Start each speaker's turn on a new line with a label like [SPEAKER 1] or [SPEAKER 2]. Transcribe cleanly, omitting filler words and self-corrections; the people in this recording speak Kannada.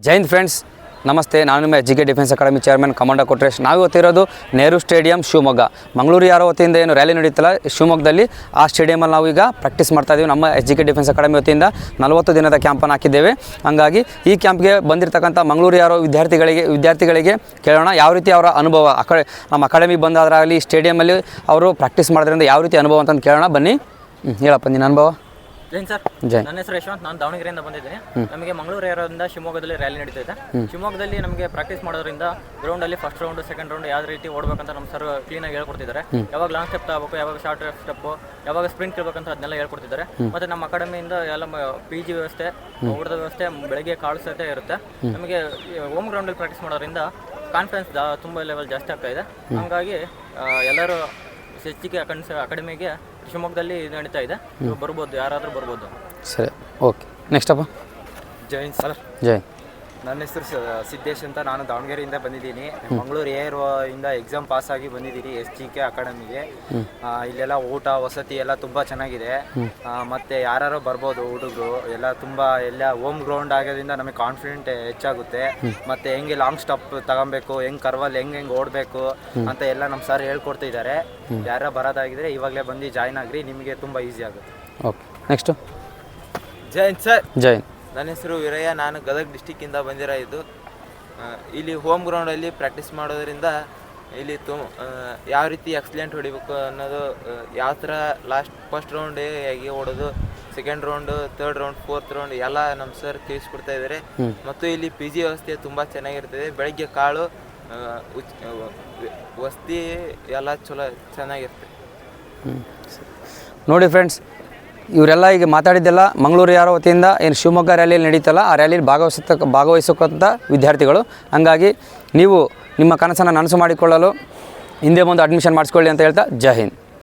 [SPEAKER 1] ಜೈ ಹಿಂದ್ ಫ್ರೆಂಡ್ಸ್, ನಮಸ್ತೆ. ನಾನು ನಿಮ್ಮ ಎಜುಕೆ defence academy chairman commander Kotresh. ನಾವು ಇವತ್ತಿರೋದು ನೆಹರು ಸ್ಟೇಡಿಯಂ ಶಿವಮೊಗ್ಗ. ಮಂಗಳೂರು ಯಾರೋ ವತಿಯಿಂದ ಏನು ರ್ಯಾಲಿ ನಡೀತಲ್ಲ ಶಿವಮೊಗ್ಗದಲ್ಲಿ, ಆ ಸ್ಟೇಡಿಯಮಲ್ಲಿ ನಾವು ಈಗ ಪ್ರಾಕ್ಟೀಸ್ ಮಾಡ್ತಾಯಿದ್ದೀವಿ. ನಮ್ಮ ಎಜುಕೆ ಡಿಫೆನ್ಸ್ ಅಕಾಡೆಮಿ ವತಿಯಿಂದ 40 ದಿನದ ಕ್ಯಾಂಪನ್ನು ಹಾಕಿದ್ದೇವೆ. ಹಾಗಾಗಿ ಈ ಕ್ಯಾಂಪ್ಗೆ ಬಂದಿರತಕ್ಕಂಥ ಮಂಗಳೂರು ಯಾರೋ ವಿದ್ಯಾರ್ಥಿಗಳಿಗೆ ಕೇಳೋಣ ಯಾವ ರೀತಿ ಅವರ ಅನುಭವ, ನಮ್ಮ ಅಕಾಡೆಮಿಗೆ ಬಂದಾದ್ರಾಗಲಿ ಸ್ಟೇಡಿಯಮಲ್ಲಿ ಅವರು ಪ್ರಾಕ್ಟೀಸ್ ಮಾಡೋದ್ರಿಂದ ಯಾವ ರೀತಿ ಅನುಭವ ಅಂತಂದು ಕೇಳೋಣ. ಬನ್ನಿ, ಹೇಳಪ್ಪ ನಿನ್ನ ಅನುಭವ.
[SPEAKER 2] ಜೈನ್ ಸರ್, ನನ್ನ ಹೆಸರು ಯಶವಂತ್. ನಾನು ದಾವಣಗೆರೆಯಿಂದ ಬಂದಿದ್ದೀನಿ. ನಮಗೆ ಮಂಗಳೂರು ಏರೋದಿಂದ ಶಿವಮೊಗ್ಗದಲ್ಲಿ ರ್ಯಾಲಿ ನಡೀತಾ ಇದೆ. ಶಿವಮೊಗ್ಗದಲ್ಲಿ ನಮಗೆ ಪ್ರಾಕ್ಟೀಸ್ ಮಾಡೋದ್ರಿಂದ ಗ್ರೌಂಡಲ್ಲಿ ಫಸ್ಟ್ ರೌಂಡ್, ಸೆಕೆಂಡ್ ರೌಂಡ್ ಯಾವ ರೀತಿ ಓಡಬೇಕಂತ ನಮ್ಮ ಸರ್ ಕ್ಲೀನಾಗಿ ಹೇಳ್ಕೊಡ್ತಿದ್ದಾರೆ. ಯಾವಾಗ ಲಾಂಗ್ ಸ್ಟೆಪ್ ತಗೋಬೇಕು, ಯಾವಾಗ ಶಾರ್ಟ್ ಸ್ಟೆಪ್, ಯಾವಾಗ ಸ್ಪ್ರಿಂಟ್ ಇರಬೇಕಂತ ಅದನ್ನೆಲ್ಲ ಹೇಳ್ಕೊಡ್ತಿದ್ದಾರೆ. ಮತ್ತು ನಮ್ಮ ಅಕಾಡೆಮಿಯಿಂದ ಎಲ್ಲ PG ವ್ಯವಸ್ಥೆ, ಊಟದ ವ್ಯವಸ್ಥೆ, ಬೆಳಗ್ಗೆ ಕಾಳು ಸಹಿತ ಇರುತ್ತೆ. ನಮಗೆ ಹೋಮ್ ಗ್ರೌಂಡಲ್ಲಿ ಪ್ರಾಕ್ಟೀಸ್ ಮಾಡೋದ್ರಿಂದ ಕಾನ್ಫಿಡೆನ್ಸ್ ತುಂಬ ಲೆವೆಲ್ ಜಾಸ್ತಿ ಆಗ್ತಾ ಇದೆ. ಹಾಗಾಗಿ ಎಲ್ಲರೂ ಹೆಚ್ಚಿಗೆ ಅಕಾಡೆಮಿಗೆ ಶಿವಮೊಗ್ಗದಲ್ಲಿ ನಡೀತಾ ಇದೆ. ಬರ್ಬೋದು, ಯಾರಾದರೂ ಬರ್ಬೋದು.
[SPEAKER 1] ಸರಿ, ಓಕೆ. ನೆಕ್ಸ್ಟ್ ಅಪ್ಪ.
[SPEAKER 3] ಜೈನ್ ಸರ್.
[SPEAKER 1] ಜೈ.
[SPEAKER 3] ನನ್ನ ಹೆಸರು ಸಿದ್ದೇಶ್ ಅಂತ. ನಾನು ದಾವಣಗೆರೆಯಿಂದ ಬಂದಿದ್ದೀನಿ. ಮಂಗಳೂರು ಇಂದ ಎಕ್ಸಾಮ್ ಪಾಸ್ ಆಗಿ ಬಂದಿದ್ದೀನಿ SGK ಅಕಾಡೆಮಿಗೆ. ಇಲ್ಲೆಲ್ಲ ಊಟ ವಸತಿ ಎಲ್ಲ ತುಂಬ ಚೆನ್ನಾಗಿದೆ. ಮತ್ತು ಯಾರು ಬರ್ಬೋದು ಹುಡುಗರು ಎಲ್ಲ. ತುಂಬ ಎಲ್ಲ ಹೋಮ್ ಗ್ರೌಂಡ್ ಆಗೋದ್ರಿಂದ ನಮಗೆ ಕಾನ್ಫಿಡೆಂಟ್ ಹೆಚ್ಚಾಗುತ್ತೆ. ಮತ್ತು ಹೆಂಗೆ ಲಾಂಗ್ ಸ್ಟಾಪ್ ತಗೊಬೇಕು, ಹೆಂಗೆ ಕರ್ವಲ್ಲಿ ಹೆಂಗೆ ಓಡಬೇಕು ಅಂತ ಎಲ್ಲ ನಮ್ಮ ಸರ್ ಹೇಳ್ಕೊಡ್ತಿದ್ದಾರೆ. ಯಾರು ಬರೋದಾಗಿದ್ರೆ ಇವಾಗಲೇ ಬಂದು ಜಾಯ್ನ್ ಆಗ್ರಿ, ನಿಮಗೆ ತುಂಬ ಈಸಿ ಆಗುತ್ತೆ.
[SPEAKER 1] Okay. Next.
[SPEAKER 3] Jain sir.
[SPEAKER 1] Jain.
[SPEAKER 3] ನನ್ನ ಹೆಸರು ವೀರಯ್ಯ. ನಾನು ಗದಗ ಡಿಸ್ಟಿಕ್ಕಿಂದ ಬಂದಿರೋದು. ಇಲ್ಲಿ ಹೋಮ್ ಗ್ರೌಂಡಲ್ಲಿ ಪ್ರಾಕ್ಟೀಸ್ ಮಾಡೋದ್ರಿಂದ ಇಲ್ಲಿ ಯಾವ ರೀತಿ ಎಕ್ಸಲೆಂಟ್ ಹೊಡಿಬೇಕು ಅನ್ನೋದು, ಯಾವ ಥರ ಫಸ್ಟ್ ರೌಂಡ್ ಹೇಗೆ ಓಡೋದು, second round, third round, fourth round ಎಲ್ಲ ನಮ್ಮ ಸರ್ ತಿಳಿಸ್ಕೊಡ್ತಾ ಇದ್ದಾರೆ. ಮತ್ತು ಇಲ್ಲಿ PG ವ್ಯವಸ್ಥೆ ತುಂಬ ಚೆನ್ನಾಗಿರ್ತದೆ. ಬೆಳಗ್ಗೆ ಕಾಳು, ವಸತಿ ಎಲ್ಲ ಚಲೋ ಚೆನ್ನಾಗಿರ್ತದೆ.
[SPEAKER 1] ನೋಡಿ ಫ್ರೆಂಡ್ಸ್, ಇವರೆಲ್ಲ ಈಗ ಮಾತಾಡಿದ್ದೆಲ್ಲ ಮಂಗಳೂರು ಯಾರೋ ವತಿಯಿಂದ ಏನು ಶಿವಮೊಗ್ಗ ರ್ಯಾಲಿಯಲ್ಲಿ ನಡೀತಲ್ಲ, ಆ ರ್ಯಾಲಿಯಲ್ಲಿ ಭಾಗವಹಿಸಕ್ಕಂಥ ವಿದ್ಯಾರ್ಥಿಗಳು. ಹಾಗಾಗಿ ನೀವು ನಿಮ್ಮ ಕನಸನ್ನು ನನಸು ಮಾಡಿಕೊಳ್ಳಲು ಹಿಂದೆ ಮುಂದೆ ಅಡ್ಮಿಷನ್ ಮಾಡಿಸ್ಕೊಳ್ಳಿ ಅಂತ ಹೇಳ್ತಾ, ಜೈ ಹಿಂದ್.